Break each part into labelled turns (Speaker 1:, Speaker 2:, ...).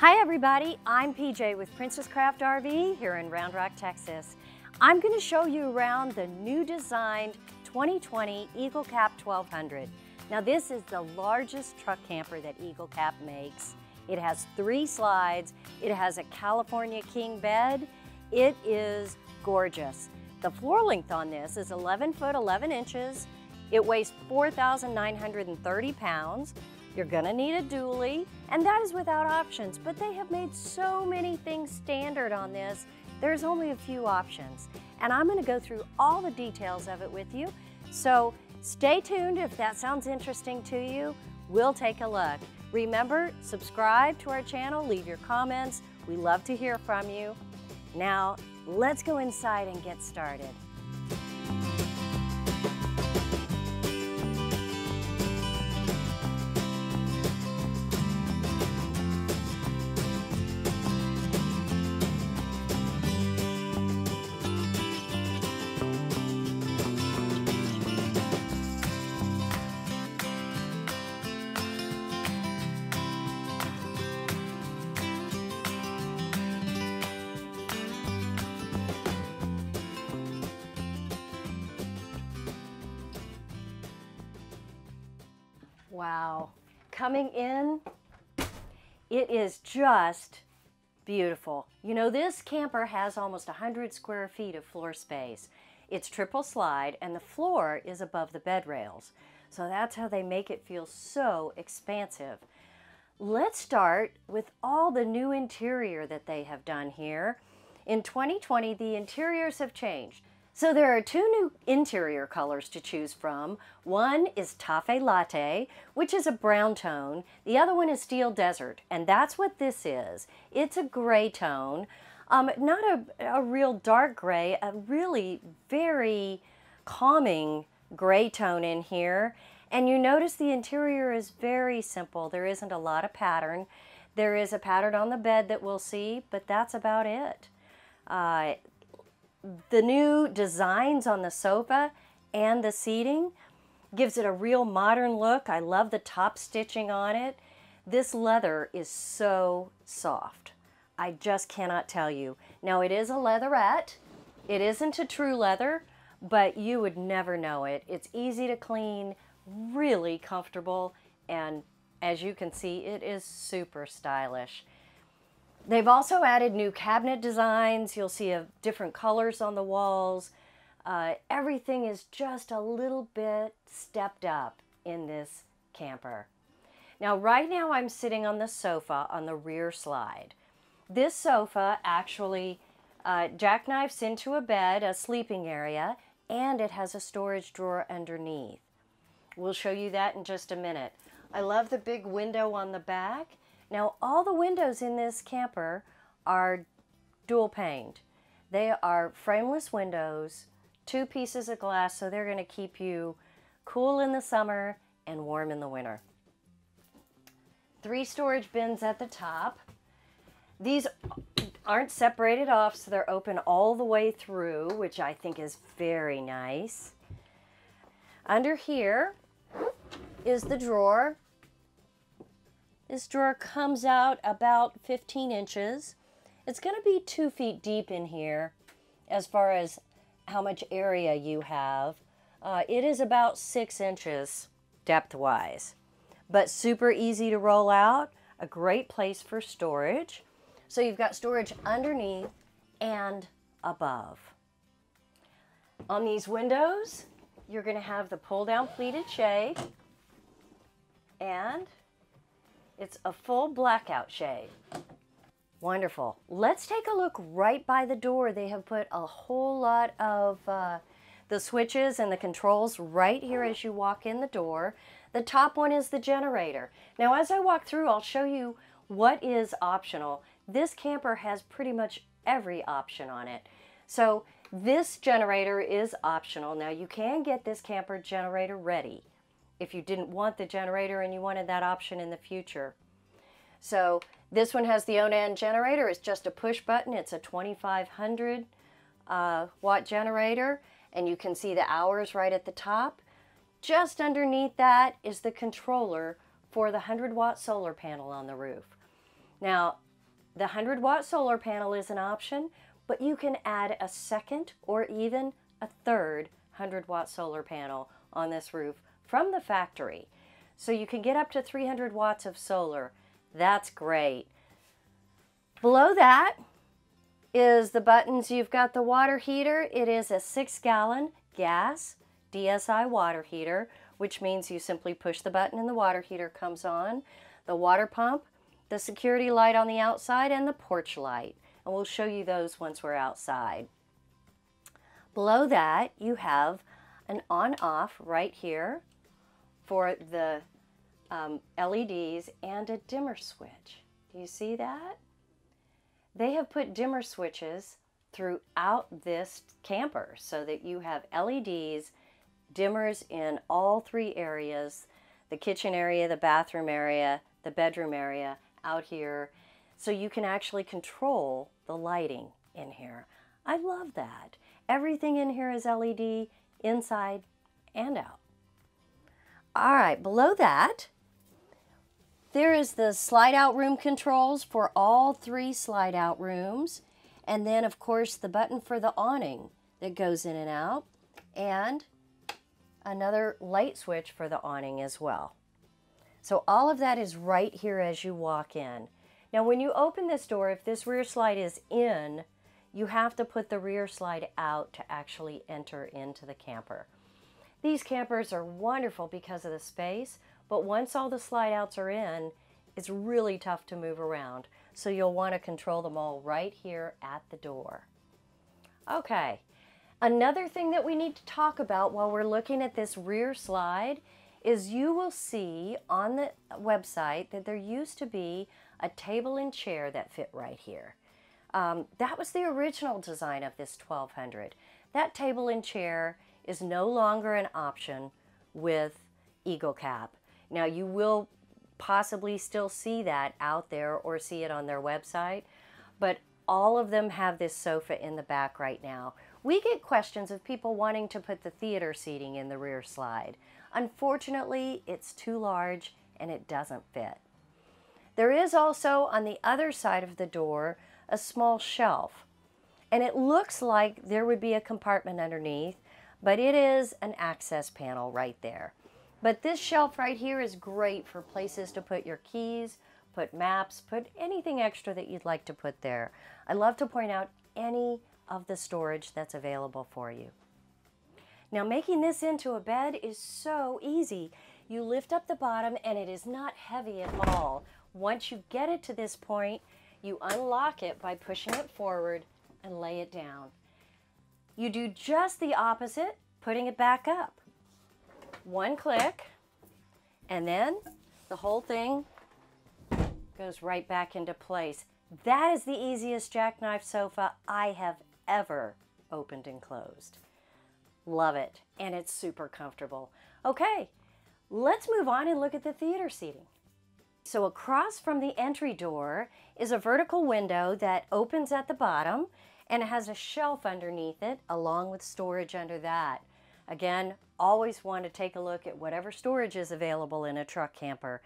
Speaker 1: Hi everybody, I'm PJ with Princess Craft RV here in Round Rock, Texas. I'm going to show you around the new designed 2020 Eagle Cap 1200. Now this is the largest truck camper that Eagle Cap makes. It has 3 slides, it has a California king bed. It is gorgeous. The floor length on this is 11 foot 11 inches. It weighs 4,930 pounds. You're gonna need a dually, and that is without options, but they have made so many things standard on this, there's only a few options. And I'm gonna go through all the details of it with you, so stay tuned if that sounds interesting to you. We'll take a look. Remember, subscribe to our channel, leave your comments. We love to hear from you. Now, let's go inside and get started. Wow, coming in, it is just beautiful. You know, this camper has almost 100 square feet of floor space. It's triple slide and the floor is above the bed rails. So that's how they make it feel so expansive. Let's start with all the new interior that they have done here. In 2020, the interiors have changed. So there are 2 new interior colors to choose from. One is Taffy Latte, which is a brown tone. The other one is Steel Desert, and that's what this is. It's a gray tone, not a real dark gray, a really very calming gray tone in here. And you notice the interior is very simple. There isn't a lot of pattern. There is a pattern on the bed that we'll see, but that's about it. The new designs on the sofa and the seating gives it a real modern look. I love the top stitching on it. This leather is so soft. I just cannot tell you. Now it is a leatherette. It isn't a true leather, but you would never know it. It's easy to clean, really comfortable, and as you can see, it is super stylish. They've also added new cabinet designs. You'll see different colors on the walls. Everything is just a little bit stepped up in this camper. Now, right now I'm sitting on the sofa on the rear slide. This sofa actually jackknifes into a bed, a sleeping area, and it has a storage drawer underneath. We'll show you that in just a minute. I love the big window on the back. Now, all the windows in this camper are dual paned. They are frameless windows, 2 pieces of glass, so they're going to keep you cool in the summer and warm in the winter. 3 storage bins at the top. These aren't separated off, so they're open all the way through, which I think is very nice. Under here is the drawer. This drawer comes out about 15 inches. It's going to be 2 feet deep in here as far as how much area you have. It is about 6 inches depth-wise, but super easy to roll out. A great place for storage. So you've got storage underneath and above. On these windows, you're going to have the pull-down pleated shade, and it's a full blackout shade. Wonderful. Let's take a look right by the door. They have put a whole lot of the switches and the controls right here as you walk in the door. The top one is the generator. Now, as I walk through, I'll show you what is optional. This camper has pretty much every option on it. So this generator is optional. Now, you can get this camper generator ready if you didn't want the generator and you wanted that option in the future. So this one has the Onan generator. It's just a push button. It's a 2500 watt generator, and you can see the hours right at the top. Just underneath that is the controller for the 100-watt solar panel on the roof. Now, The 100-watt solar panel is an option, but you can add a second or even a third 100-watt solar panel on this roof from the factory. So you can get up to 300 watts of solar. That's great. Below that is the buttons. You've got the water heater. It is a 6-gallon gas DSI water heater, which means you simply push the button and the water heater comes on. The water pump, the security light on the outside, and the porch light. And we'll show you those once we're outside. Below that, you have an on-off right here for the LEDs and a dimmer switch. Do you see that? They have put dimmer switches throughout this camper so that you have LEDs, dimmers in all 3 areas, the kitchen area, the bathroom area, the bedroom area, out here, so you can actually control the lighting in here. I love that. Everything in here is LED, inside and out. All right, below that, there is the slide out room controls for all 3 slide out rooms. And then of course the button for the awning that goes in and out, and another light switch for the awning as well. So all of that is right here as you walk in. Now when you open this door, if this rear slide is in, you have to put the rear slide out to actually enter into the camper. These campers are wonderful because of the space, but once all the slide outs are in, it's really tough to move around. So you'll want to control them all right here at the door. Okay, another thing that we need to talk about while we're looking at this rear slide is you will see on the website that there used to be a table and chair that fit right here. That was the original design of this 1200. That table and chair is no longer an option with Eagle Cap. Now you will possibly still see that out there or see it on their website, but all of them have this sofa in the back right now. We get questions of people wanting to put the theater seating in the rear slide. Unfortunately, it's too large and it doesn't fit. There is also on the other side of the door a small shelf, and it looks like there would be a compartment underneath, but it is an access panel right there. But this shelf right here is great for places to put your keys, put maps, put anything extra that you'd like to put there. I love to point out any of the storage that's available for you. Now making this into a bed is so easy. You lift up the bottom and it is not heavy at all. Once you get it to this point, you unlock it by pushing it forward and lay it down. You do just the opposite, putting it back up. One click, and then the whole thing goes right back into place. That is the easiest jackknife sofa I have ever opened and closed. Love it, and it's super comfortable. Okay, let's move on and look at the theater seating. So across from the entry door is a vertical window that opens at the bottom and it has a shelf underneath it along with storage under that. Again, always want to take a look at whatever storage is available in a truck camper.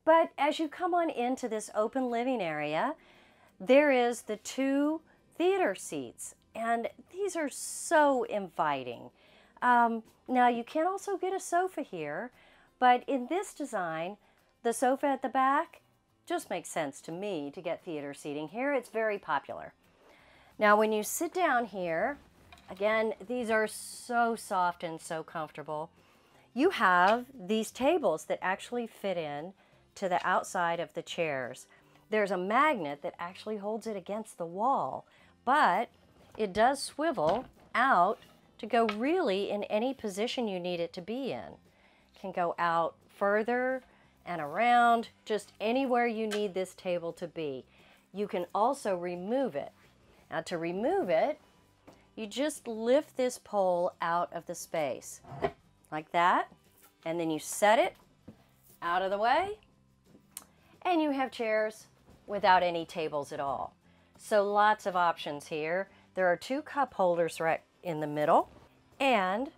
Speaker 1: But as you come on into this open living area, there is the 2 theater seats, and these are so inviting. Now you can also get a sofa here, but in this design, the sofa at the back just makes sense to me to get theater seating here. It's very popular. Now when you sit down here, again, these are so soft and so comfortable. You have these tables that actually fit in to the outside of the chairs. There's a magnet that actually holds it against the wall, but it does swivel out to go really in any position you need it to be in. It can go out further and around, just anywhere you need this table to be. You can also remove it. Now to remove it, you just lift this pole out of the space, like that, and then you set it out of the way, and you have chairs without any tables at all. So lots of options here. There are 2 cup holders right in the middle, and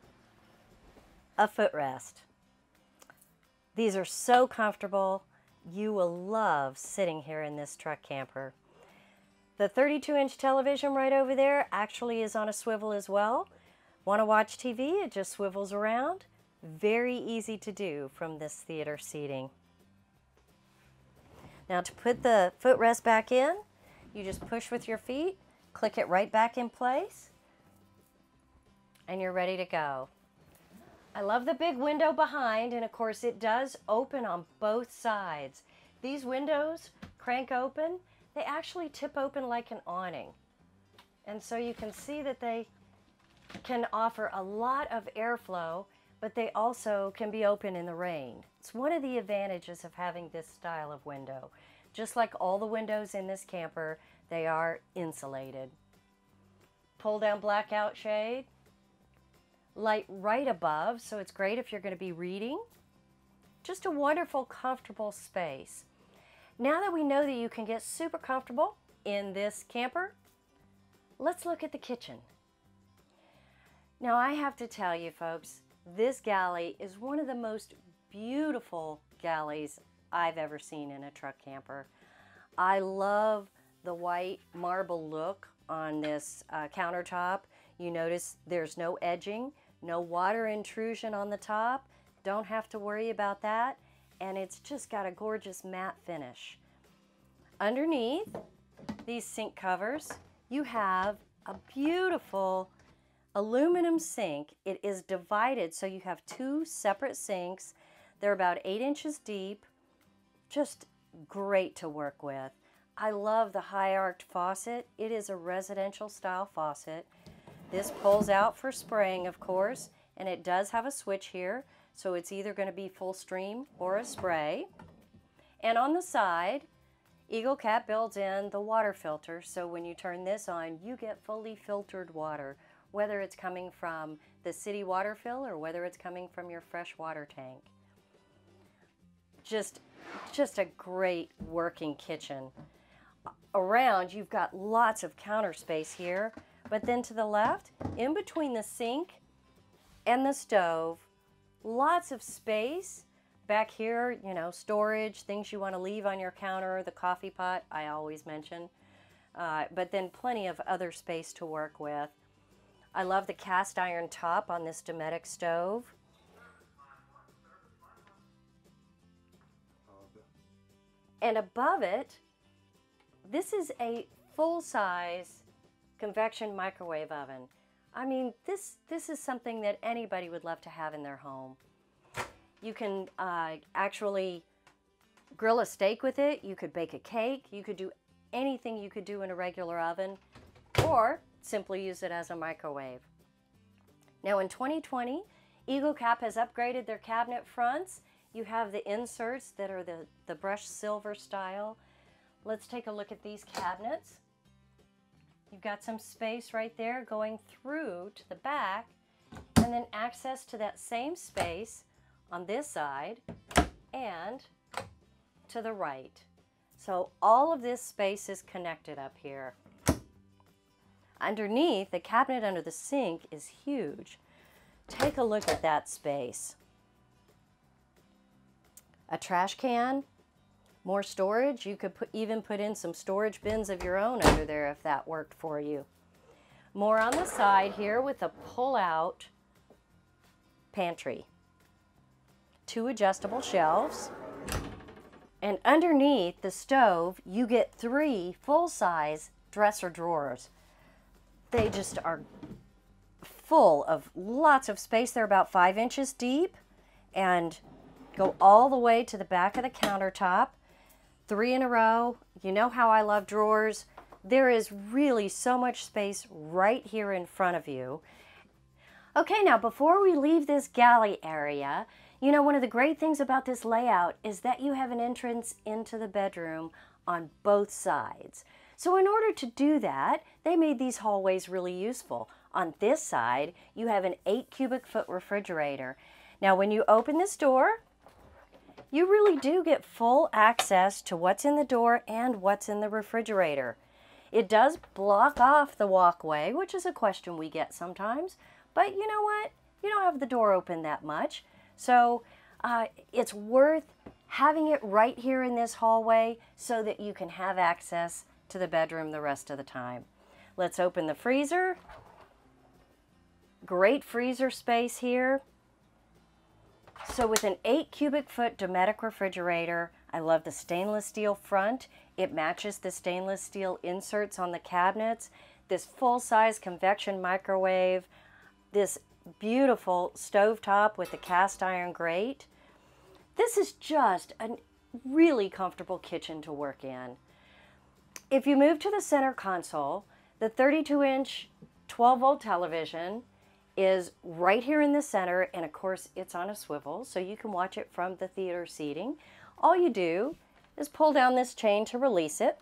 Speaker 1: a footrest. These are so comfortable. You will love sitting here in this truck camper. The 32-inch television right over there actually is on a swivel as well. Want to watch TV? It just swivels around. Very easy to do from this theater seating. Now to put the footrest back in, you just push with your feet, click it right back in place, and you're ready to go. I love the big window behind, and of course it does open on both sides. These windows crank open. They actually tip open like an awning. And so you can see that they can offer a lot of airflow, but they also can be open in the rain. It's one of the advantages of having this style of window. Just like all the windows in this camper, they are insulated. Pull down blackout shade. Light right above, so it's great if you're going to be reading. Just a wonderful, comfortable space. Now that we know that you can get super comfortable in this camper, let's look at the kitchen. Now I have to tell you folks, this galley is one of the most beautiful galleys I've ever seen in a truck camper. I love the white marble look on this countertop. You notice there's no edging, no water intrusion on the top. Don't have to worry about that. And it's just got a gorgeous matte finish. Underneath these sink covers, you have a beautiful aluminum sink. It is divided so you have two separate sinks. They're about 8 inches deep. Just great to work with. I love the high arched faucet. It is a residential style faucet. This pulls out for spraying, of course, and it does have a switch here, so it's either going to be full stream or a spray. And on the side, Eagle Cat builds in the water filter, so when you turn this on, you get fully filtered water, whether it's coming from the city water fill or whether it's coming from your fresh water tank. Just a great working kitchen. Around, you've got lots of counter space here, but then to the left, in between the sink and the stove, lots of space. Back here, you know, storage, things you want to leave on your counter, the coffee pot, I always mention, but then plenty of other space to work with. I love the cast iron top on this Dometic stove. And above it, this is a full-size convection microwave oven. I mean, this is something that anybody would love to have in their home. You can actually grill a steak with it. You could bake a cake. You could do anything you could do in a regular oven, or simply use it as a microwave. Now in 2020, Eagle Cat has upgraded their cabinet fronts. You have the inserts that are the brushed silver style. Let's take a look at these cabinets. You've got some space right there going through to the back, and then access to that same space on this side and to the right. So all of this space is connected up here. Underneath, the cabinet under the sink is huge. Take a look at that space. A trash can, more storage. You could even put in some storage bins of your own under there if that worked for you. More on the side here with a pull-out pantry. 2 adjustable shelves. And underneath the stove, you get 3 full-size dresser drawers. They just are full of lots of space. They're about 5 inches deep and go all the way to the back of the countertop. 3 in a row. You know how I love drawers. There is really so much space right here in front of you. Okay, now before we leave this galley area, you know, one of the great things about this layout is that you have an entrance into the bedroom on both sides. So in order to do that, they made these hallways really useful. On this side, you have an 8 cubic foot refrigerator. Now when you open this door, you really do get full access to what's in the door and what's in the refrigerator. It does block off the walkway, which is a question we get sometimes, but you know what? You don't have the door open that much. So it's worth having it right here in this hallway so that you can have access to the bedroom the rest of the time. Let's open the freezer. Great freezer space here. So with an 8 cubic foot Dometic refrigerator, I love the stainless steel front. It matches the stainless steel inserts on the cabinets. This full-size convection microwave. This beautiful stovetop with the cast iron grate. This is just a really comfortable kitchen to work in. If you move to the center console, the 32-inch 12-volt television is right here in the center, and of course it's on a swivel, so you can watch it from the theater seating. All you do is pull down this chain to release it,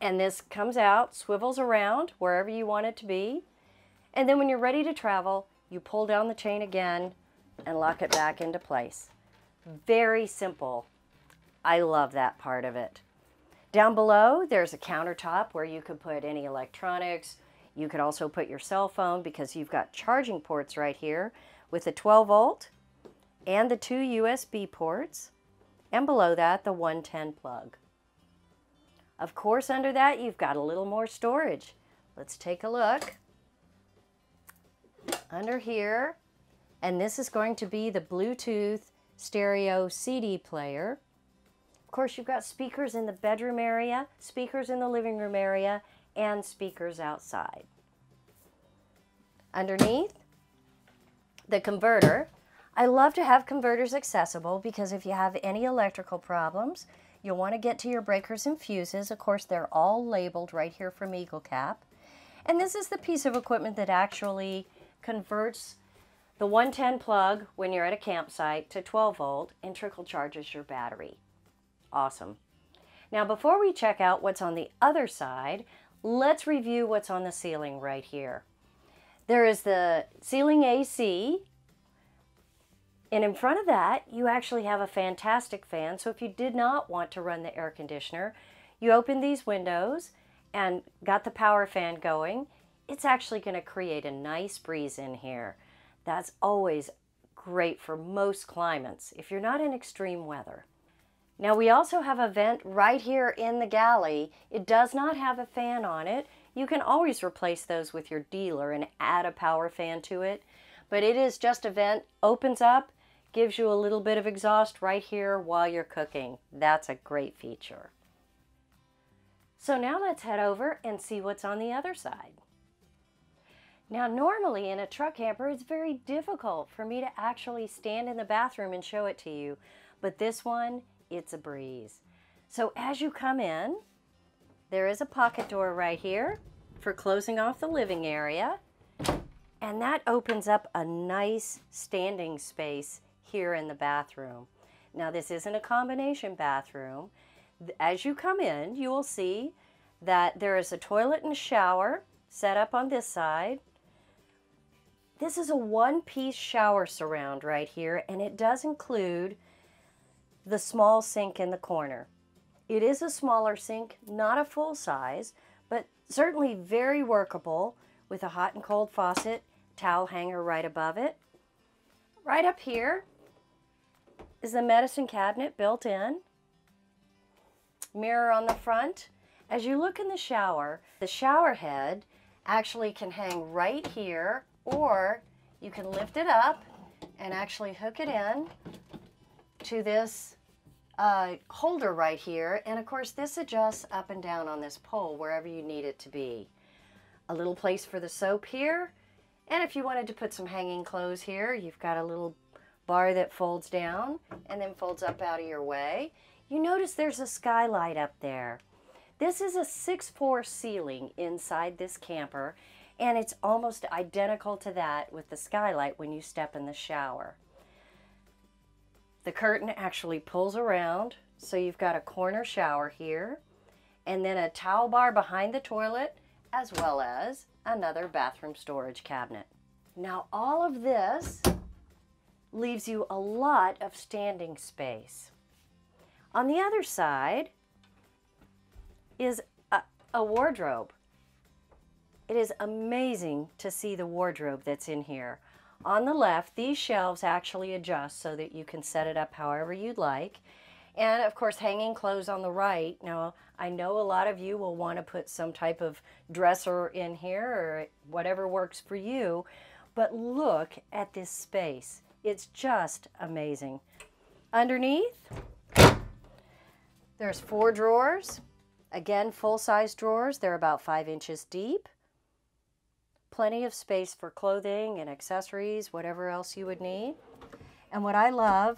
Speaker 1: and this comes out, swivels around wherever you want it to be, and then when you're ready to travel, you pull down the chain again and lock it back into place. Very simple. I love that part of it. Down below, there's a countertop where you could put any electronics. You could also put your cell phone because you've got charging ports right here with the 12 volt and the 2 USB ports, and below that, the 110 plug. Of course, under that, you've got a little more storage. Let's take a look. Under here, and this is going to be the Bluetooth stereo CD player. Of course, you've got speakers in the bedroom area, speakers in the living room area, and speakers outside. Underneath, the converter. I love to have converters accessible because if you have any electrical problems, you'll want to get to your breakers and fuses. Of course, they're all labeled right here from Eagle Cap. And this is the piece of equipment that actually converts the 110 plug when you're at a campsite to 12 volt and trickle charges your battery. Awesome. Now, before we check out what's on the other side, let's review what's on the ceiling right here. There is the ceiling AC, and in front of that, you actually have a fantastic fan. So if you did not want to run the air conditioner, you open these windows and got the power fan going. It's actually going to create a nice breeze in here. That's always great for most climates if you're not in extreme weather. Now, we also have a vent right here in the galley. It does not have a fan on it. You can always replace those with your dealer and add a power fan to it, but it is just a vent, opens up, gives you a little bit of exhaust right here while you're cooking. That's a great feature. So now let's head over and see what's on the other side. Now, normally in a truck camper, it's very difficult for me to actually stand in the bathroom and show it to you, but this one, it's a breeze. So as you come in, there is a pocket door right here for closing off the living area, and that opens up a nice standing space here in the bathroom. Now, this isn't a combination bathroom. As you come in, you will see that there is a toilet and shower set up on this side. This is a one-piece shower surround right here, and it does include the small sink in the corner. It is a smaller sink, not a full size, but certainly very workable with a hot and cold faucet, towel hanger right above it. Right up here is the medicine cabinet built in. Mirror on the front. As you look in the shower head actually can hang right here, or you can lift it up and actually hook it in to this holder right here. And of course, this adjusts up and down on this pole wherever you need it to be. A little place for the soap here. And if you wanted to put some hanging clothes here, you've got a little bar that folds down and then folds up out of your way. You notice there's a skylight up there. This is a 6'4" ceiling inside this camper, and it's almost identical to that with the skylight when you step in the shower. The curtain actually pulls around, so you've got a corner shower here, and then a towel bar behind the toilet, as well as another bathroom storage cabinet. Now, all of this leaves you a lot of standing space. On the other side is a wardrobe. It is amazing to see the wardrobe that's in here. On the left, these shelves actually adjust so that you can set it up however you'd like. And of course, hanging clothes on the right. Now, I know a lot of you will want to put some type of dresser in here or whatever works for you, but look at this space. It's just amazing. Underneath, there's 4 drawers. Again, full-size drawers. They're about 5 inches deep. Plenty of space for clothing and accessories, whatever else you would need. And what I love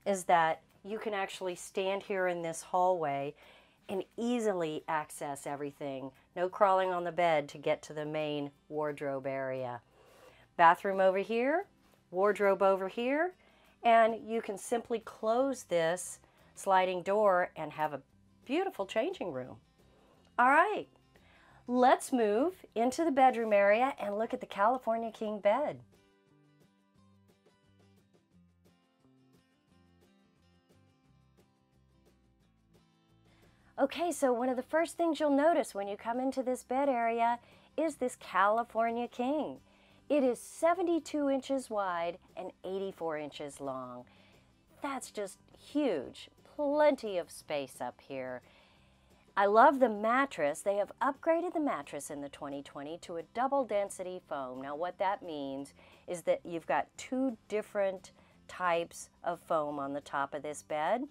Speaker 1: is that you can actually stand here in this hallway and easily access everything. No crawling on the bed to get to the main wardrobe area. Bathroom over here, wardrobe over here, and you can simply close this sliding door and have a beautiful changing room. All right, let's move into the bedroom area and look at the California King bed. Okay, so one of the first things you'll notice when you come into this bed area is this California King. It is 72 inches wide and 84 inches long. That's just huge. Plenty of space up here. I love the mattress. They have upgraded the mattress in the 2020 to a double density foam. Now what that means is that you've got 2 different types of foam on the top of this bed.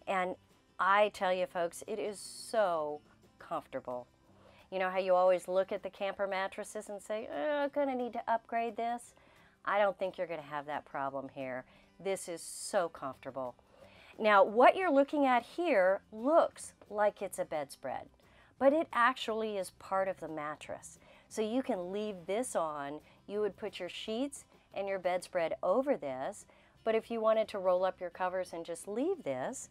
Speaker 1: And I tell you folks, it is so comfortable. You know how you always look at the camper mattresses and say, oh, I'm gonna need to upgrade this? I don't think you're gonna have that problem here. This is so comfortable. Now, what you're looking at here looks like it's a bedspread, but it actually is part of the mattress. So you can leave this on. You would put your sheets and your bedspread over this, but if you wanted to roll up your covers and just leave this,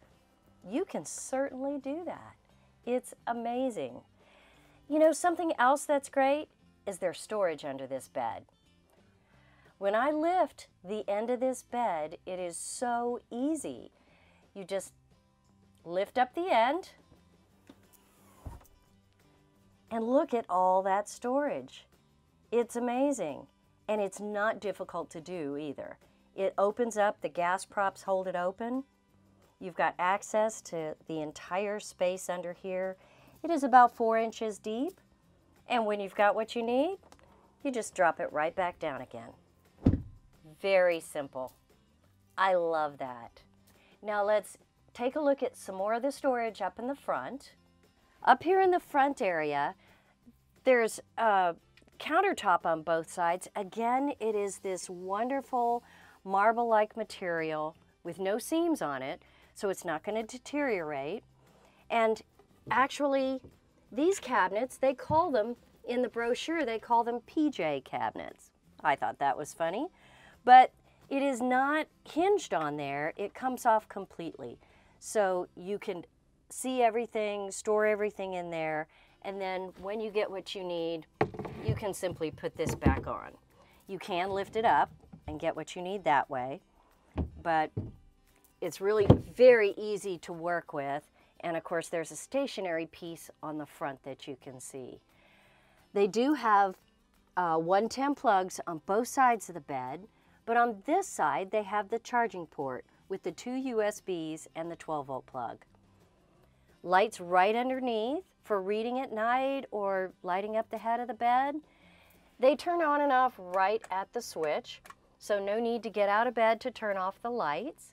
Speaker 1: you can certainly do that. It's amazing. You know, something else that's great is there's storage under this bed. When I lift the end of this bed, it is so easy. You just lift up the end and look at all that storage. It's amazing, and it's not difficult to do either. It opens up, the gas props hold it open. You've got access to the entire space under here. It is about 4 inches deep, and when you've got what you need, you just drop it right back down again. Very simple. I love that. Now let's take a look at some more of the storage up in the front. Up here in the front area, there's a countertop on both sides. Again, it is this wonderful marble-like material with no seams on it, so it's not going to deteriorate. And actually, these cabinets, they call them, in the brochure, they call them PJ cabinets. I thought that was funny, but it is not hinged on there. It comes off completely. So you can see everything, store everything in there, and then when you get what you need, you can simply put this back on. You can lift it up and get what you need that way, but it's really very easy to work with. And of course, there's a stationary piece on the front that you can see. They do have 110 plugs on both sides of the bed, but on this side, they have the charging port with the 2 USBs and the 12-volt plug. Lights right underneath for reading at night or lighting up the head of the bed. They turn on and off right at the switch, so no need to get out of bed to turn off the lights.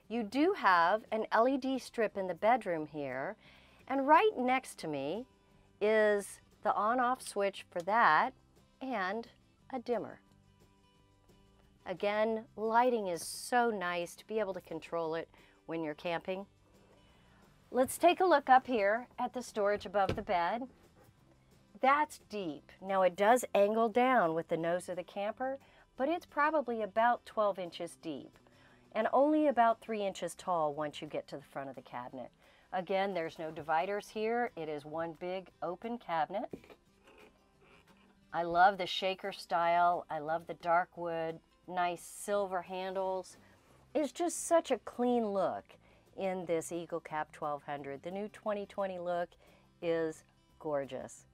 Speaker 1: You do have an LED strip in the bedroom here, and right next to me is the on-off switch for that and a dimmer. Again, lighting is so nice to be able to control it when you're camping. Let's take a look up here at the storage above the bed. That's deep. Now it does angle down with the nose of the camper, but it's probably about 12 inches deep and only about 3 inches tall once you get to the front of the cabinet. Again, there's no dividers here. It is one big open cabinet. I love the shaker style. I love the dark wood, nice silver handles. It's just such a clean look in this Eagle Cap 1200. The new 2020 look is gorgeous.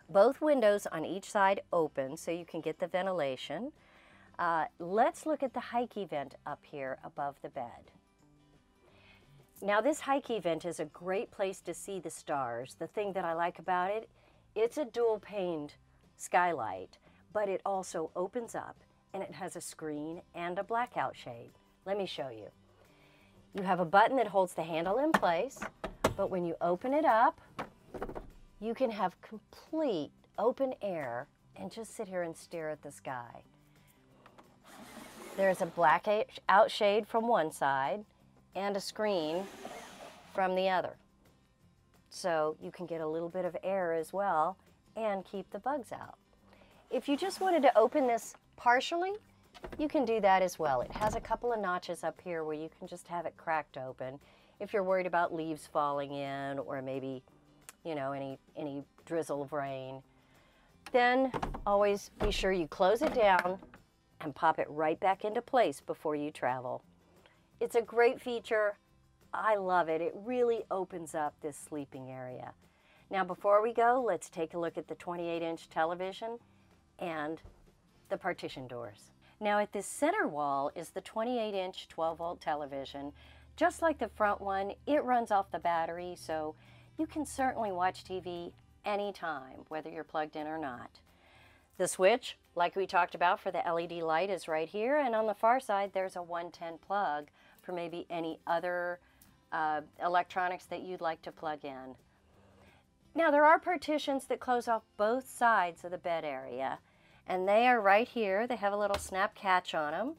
Speaker 1: Both windows on each side open so you can get the ventilation. Let's look at the Happijac vent up here above the bed. Now this hike event is a great place to see the stars. The thing that I like about it, it's a dual paned skylight, but it also opens up and it has a screen and a blackout shade. Let me show you. You have a button that holds the handle in place, but when you open it up, you can have complete open air and just sit here and stare at the sky. There's a blackout shade from one side and a screen from the other. So you can get a little bit of air as well and keep the bugs out. If you just wanted to open this partially, you can do that as well. It has a couple of notches up here where you can just have it cracked open if you're worried about leaves falling in or maybe, you know, any drizzle of rain. Then always be sure you close it down and pop it right back into place before you travel. It's a great feature. I love it. It really opens up this sleeping area. Now before we go, let's take a look at the 28-inch television and the partition doors. Now at this center wall is the 28-inch 12-volt television. Just like the front one, it runs off the battery, so you can certainly watch TV anytime, whether you're plugged in or not. The switch, like we talked about for the LED light, is right here, and on the far side there's a 110 plug for maybe any other electronics that you'd like to plug in. Now there are partitions that close off both sides of the bed area, and they are right here. They have a little snap catch on them,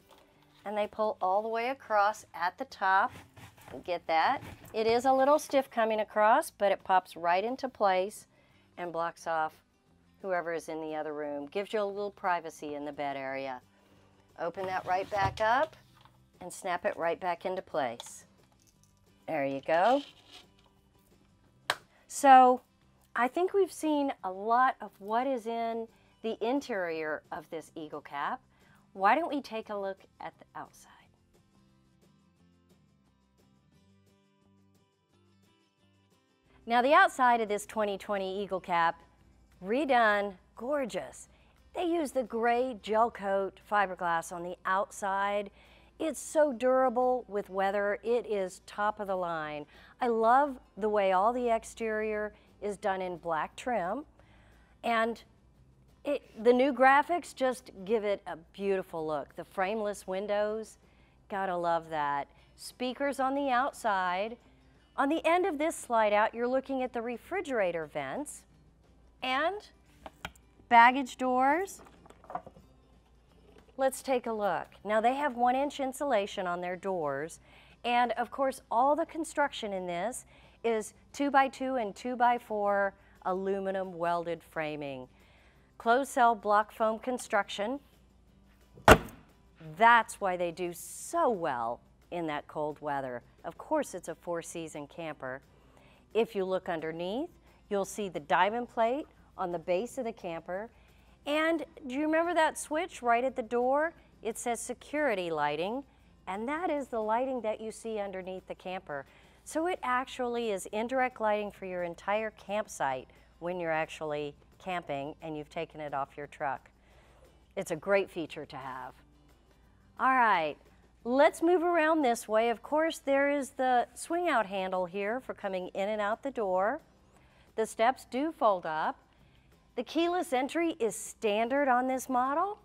Speaker 1: and they pull all the way across at the top. Get that? It is a little stiff coming across, but it pops right into place and blocks off whoever is in the other room. Gives you a little privacy in the bed area. Open that right back up and snap it right back into place. There you go. So I think we've seen a lot of what is in the interior of this Eagle Cap. Why don't we take a look at the outside? Now the outside of this 2020 Eagle Cap, redone, gorgeous. They use the gray gel coat fiberglass on the outside. It's so durable with weather. It is top of the line. I love the way all the exterior is done in black trim, and the new graphics just give it a beautiful look. The frameless windows, gotta love that. Speakers on the outside. On the end of this slide out, you're looking at the refrigerator vents and baggage doors. Let's take a look. Now they have 1-inch insulation on their doors, and of course all the construction in this is 2x2 and 2x4 aluminum welded framing. Closed cell block foam construction. That's why they do so well in that cold weather. Of course it's a 4-season camper. If you look underneath, you'll see the diamond plate on the base of the camper. And do you remember that switch right at the door? It says security lighting, and that is the lighting that you see underneath the camper. So it actually is indirect lighting for your entire campsite when you're actually camping and you've taken it off your truck. It's a great feature to have. All right, let's move around this way. Of course, there is the swing out handle here for coming in and out the door. The steps do fold up. The keyless entry is standard on this model.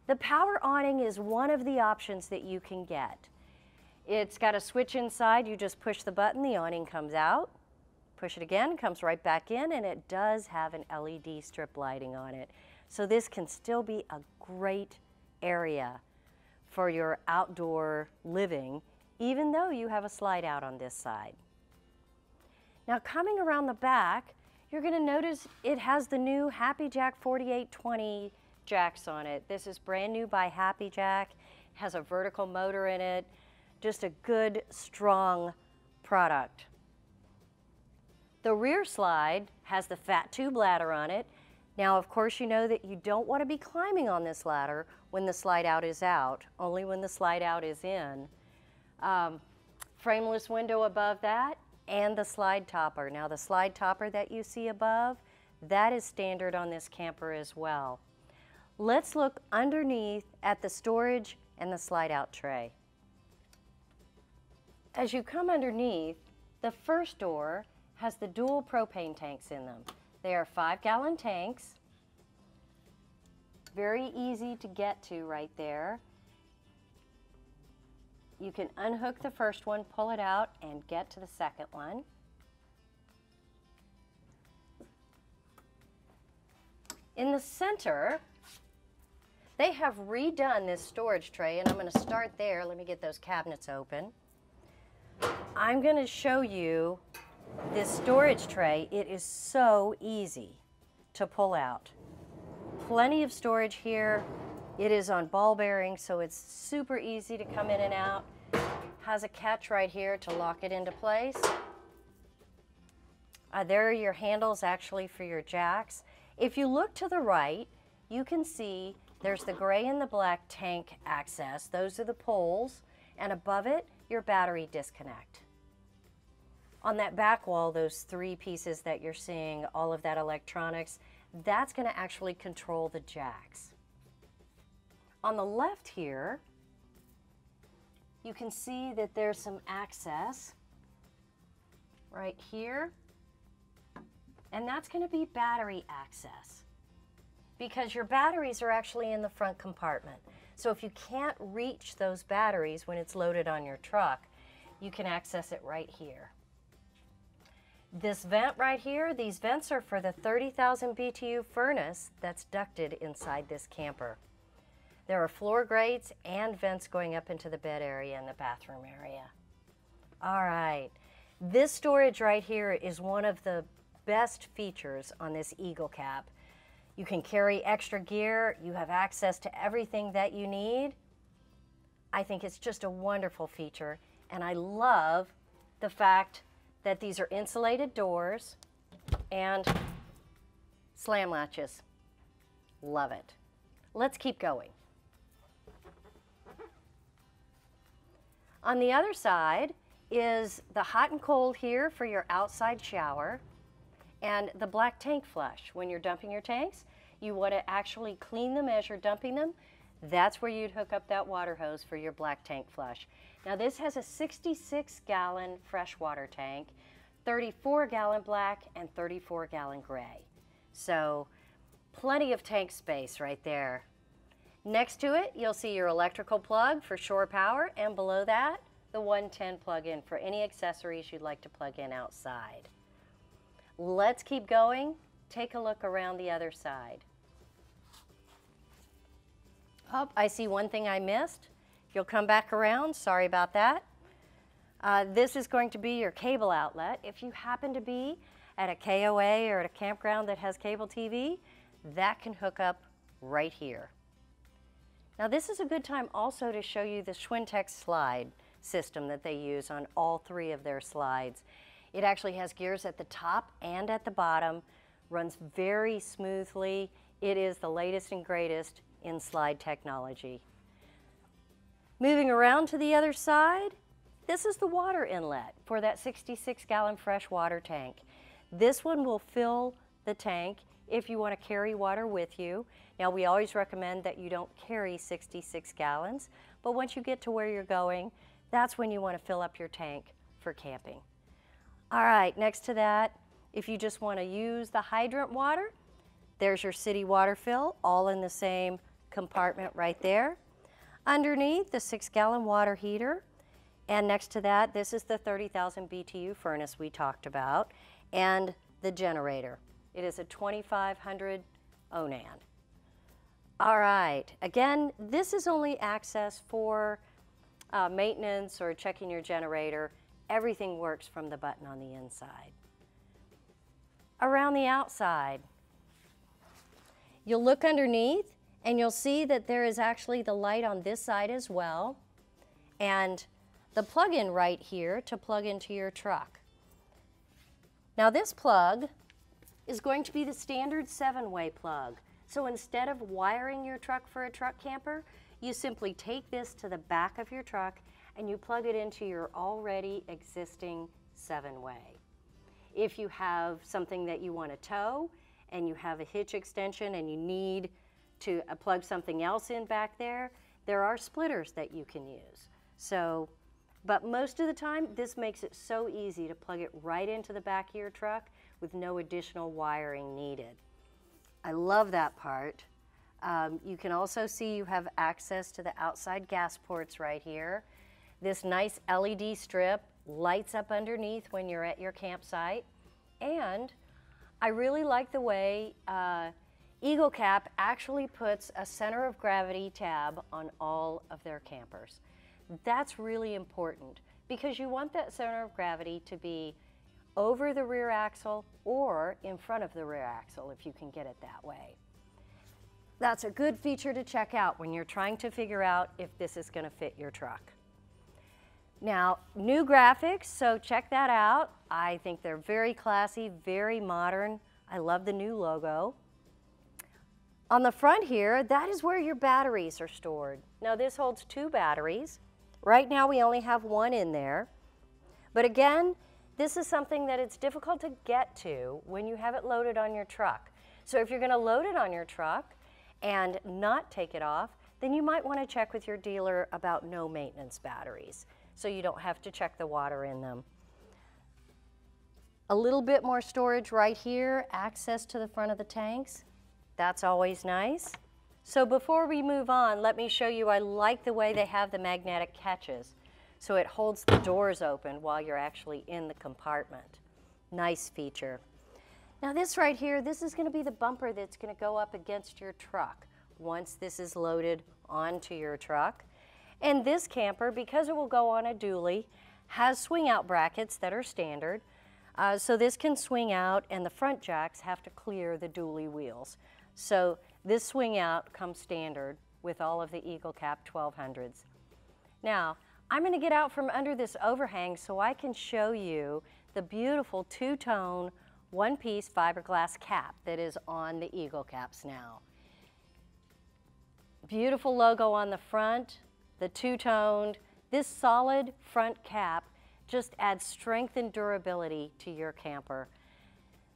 Speaker 1: The power awning is one of the options that you can get. It's got a switch inside. You just push the button, the awning comes out. Push it again, comes right back in, and it does have an LED strip lighting on it. So this can still be a great area for your outdoor living, even though you have a slide out on this side. Now coming around the back, you're going to notice it has the new Happijac 4820 jacks on it. This is brand new by Happijac, has a vertical motor in it, just a good, strong product. The rear slide has the fat tube ladder on it. Now, of course, you know that you don't want to be climbing on this ladder when the slide out is out, only when the slide out is in. Frameless window above that, and the slide topper. Now, the slide topper that you see above, that is standard on this camper as well. Let's look underneath at the storage and the slide out tray. As you come underneath, the first door has the dual propane tanks in them. They are 5-gallon tanks. Very easy to get to right there. You can unhook the first one, pull it out, and get to the second one. In the center, they have redone this storage tray, and I'm going to start there. Let me get those cabinets open. I'm going to show you this storage tray. It is so easy to pull out. Plenty of storage here. It is on ball bearings, so it's super easy to come in and out. Has a catch right here to lock it into place. There are your handles actually for your jacks. If you look to the right, you can see there's the gray and the black tank access. Those are the poles, and above it, your battery disconnect. On that back wall, those 3 pieces that you're seeing, all of that electronics, that's going to actually control the jacks. On the left here, you can see that there's some access right here, and that's going to be battery access because your batteries are actually in the front compartment. So if you can't reach those batteries when it's loaded on your truck, you can access it right here. This vent right here, these vents are for the 30,000 BTU furnace that's ducted inside this camper. There are floor grates and vents going up into the bed area and the bathroom area. All right, this storage right here is one of the best features on this Eagle Cap. You can carry extra gear, you have access to everything that you need. I think it's just a wonderful feature, and I love the fact that these are insulated doors and slam latches. Love it. Let's keep going. On the other side is the hot and cold here for your outside shower and the black tank flush. When you're dumping your tanks, you want to actually clean them as you're dumping them. That's where you'd hook up that water hose for your black tank flush. Now this has a 66-gallon freshwater tank, 34-gallon black, and 34-gallon gray. So plenty of tank space right there. Next to it, you'll see your electrical plug for shore power, and below that, the 110 plug-in for any accessories you'd like to plug in outside. Let's keep going. Take a look around the other side. Oh, I see one thing I missed. If you'll come back around, sorry about that. This is going to be your cable outlet. If you happen to be at a KOA or at a campground that has cable TV, that can hook up right here. Now this is a good time also to show you the Schwintex slide system that they use on all 3 of their slides. It actually has gears at the top and at the bottom, runs very smoothly. It is the latest and greatest in slide technology. Moving around to the other side, this is the water inlet for that 66-gallon freshwater tank. This one will fill the tank if you want to carry water with you. Now we always recommend that you don't carry 66 gallons, but once you get to where you're going, that's when you want to fill up your tank for camping. All right, next to that, if you just want to use the hydrant water, there's your city water fill, all in the same compartment right there. Underneath, the 6-gallon water heater, and next to that, this is the 30,000 BTU furnace we talked about, and the generator. It is a 2500 Onan. All right, again, this is only access for maintenance or checking your generator. Everything works from the button on the inside. Around the outside, you'll look underneath and you'll see that there is actually the light on this side as well, and the plug-in right here to plug into your truck. Now this plug is going to be the standard 7-way plug. So instead of wiring your truck for a truck camper, you simply take this to the back of your truck and you plug it into your already existing 7-way. If you have something that you want to tow and you have a hitch extension and you need to plug something else in back there, there are splitters that you can use. So But most of the time, this makes it so easy to plug it right into the back of your truck with no additional wiring needed. I love that part. You can also see you have access to the outside gas ports right here. This nice LED strip lights up underneath when you're at your campsite. And I really like the way EagleCap actually puts a center of gravity tab on all of their campers. That's really important because you want that center of gravity to be over the rear axle or in front of the rear axle if you can get it that way. That's a good feature to check out when you're trying to figure out if this is going to fit your truck. Now, new graphics, so check that out. I think they're very classy, very modern. I love the new logo. On the front here, that is where your batteries are stored. Now, this holds 2 batteries. Right now, we only have 1 in there. But again, this is something that it's difficult to get to when you have it loaded on your truck. So if you're going to load it on your truck and not take it off, then you might want to check with your dealer about no maintenance batteries, so you don't have to check the water in them. A little bit more storage right here, access to the front of the tanks. That's always nice. So before we move on, let me show you, I like the way they have the magnetic catches. So it holds the doors open while you're actually in the compartment. Nice feature. Now this right here, this is going to be the bumper that's going to go up against your truck once this is loaded onto your truck. And this camper, because it will go on a dually, has swing out brackets that are standard. So this can swing out and the front jacks have to clear the dually wheels. So this swing out comes standard with all of the EagleCap 1200s. Now, I'm going to get out from under this overhang so I can show you the beautiful 2-tone, 1-piece fiberglass cap that is on the EagleCaps now. Beautiful logo on the front, the 2-toned. This solid front cap just adds strength and durability to your camper.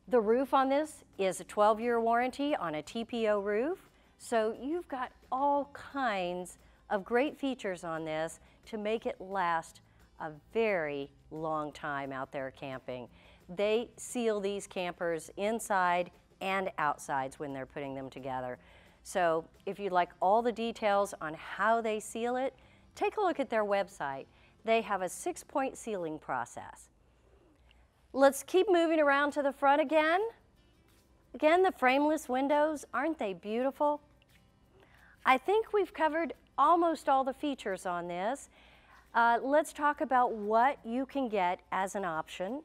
Speaker 1: The roof on this is a 12-year warranty on a TPO roof, so you've got all kinds of great features on this to make it last a very long time out there camping. They seal these campers inside and outsides when they're putting them together. So if you'd like all the details on how they seal it, take a look at their website. They have a 6-point sealing process. Let's keep moving around to the front again. Again, the frameless windows, aren't they beautiful? I think we've covered almost all the features on this. Let's talk about what you can get as an option.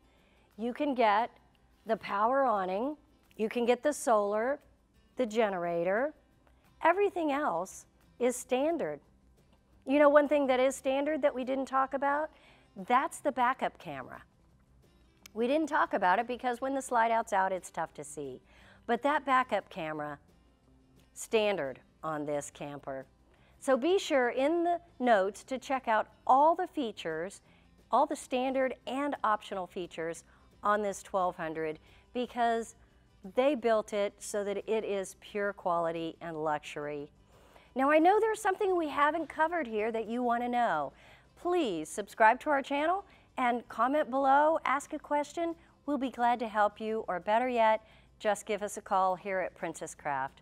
Speaker 1: You can get the power awning, you can get the solar, the generator. Everything else is standard. You know, one thing that is standard that we didn't talk about, that's the backup camera. We didn't talk about it because when the slide out's out, it's tough to see. But that backup camera, standard on this camper. So be sure in the notes to check out all the features, all the standard and optional features on this 1200 because they built it so that it is pure quality and luxury. Now I know there's something we haven't covered here that you want to know. Please subscribe to our channel and comment below, ask a question. We'll be glad to help you, or better yet, just give us a call here at Princess Craft.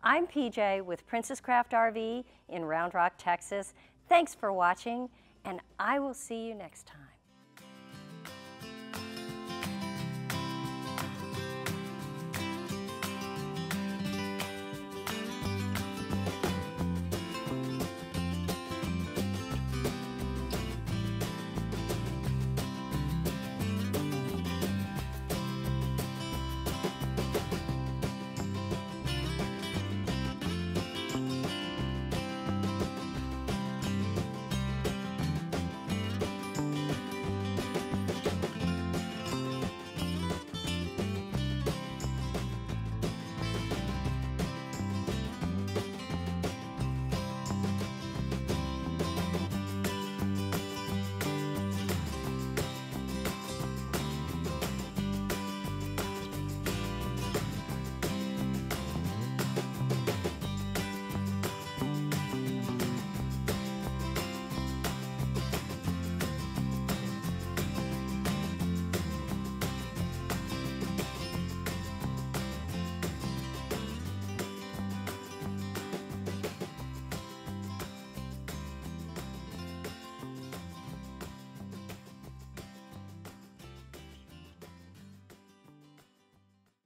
Speaker 1: I'm PJ with Princess Craft RV in Round Rock, Texas. Thanks for watching, and I will see you next time.